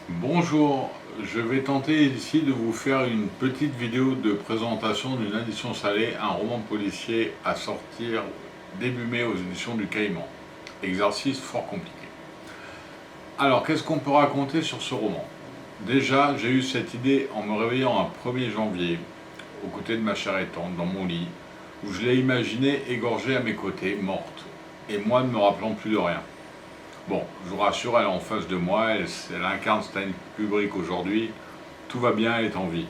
Bonjour, je vais tenter ici de vous faire une petite vidéo de présentation d'une Addition salée, un roman policier à sortir début mai aux éditions du Caïman. Exercice fort compliqué. Alors, qu'est-ce qu'on peut raconter sur ce roman? Déjà, j'ai eu cette idée en me réveillant un 1er janvier, aux côtés de ma chère et tante, dans mon lit, où je l'ai imaginée égorgée à mes côtés, morte, et moi ne me rappelant plus de rien. Bon, je vous rassure, elle est en face de moi, elle incarne Stanley Kubrick aujourd'hui, tout va bien, elle est en vie.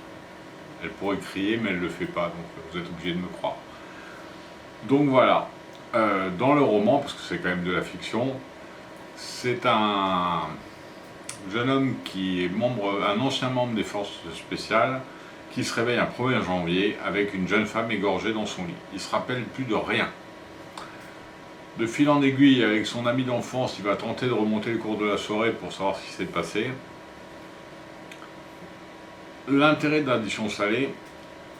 Elle pourrait crier, mais elle ne le fait pas, donc vous êtes obligé de me croire. Donc voilà, dans le roman, parce que c'est quand même de la fiction, c'est un jeune homme qui est un ancien membre des forces spéciales, qui se réveille un 1er janvier avec une jeune femme égorgée dans son lit. Il ne se rappelle plus de rien. De fil en aiguille, avec son ami d'enfance, il va tenter de remonter le cours de la soirée pour savoir ce qui s'est passé. L'intérêt d'Addition salée,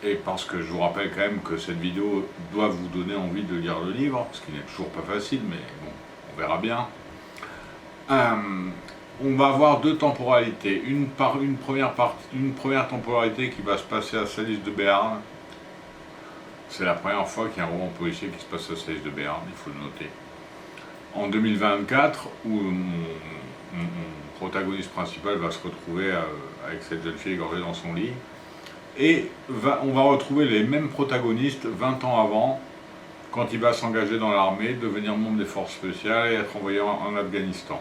et parce que je vous rappelle quand même que cette vidéo doit vous donner envie de lire le livre, ce qui n'est toujours pas facile, mais bon, on verra bien. On va avoir deux temporalités. Une première temporalité qui va se passer à Salis de Béarn. C'est la première fois qu'il y a un roman policier qui se passe à Salis de Béarn, il faut le noter. En 2024, où mon protagoniste principal va se retrouver avec cette jeune fille égorgée dans son lit. Et on va retrouver les mêmes protagonistes 20 ans avant, quand il va s'engager dans l'armée, devenir membre des forces spéciales et être envoyé en Afghanistan.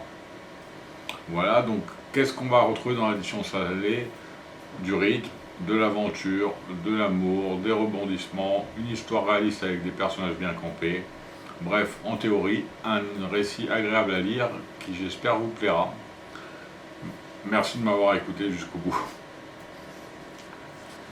Voilà, donc qu'est-ce qu'on va retrouver dans l'Addition salée? Du rythme, de l'aventure, de l'amour, des rebondissements, une histoire réaliste avec des personnages bien campés. Bref, en théorie, un récit agréable à lire qui j'espère vous plaira. Merci de m'avoir écouté jusqu'au bout.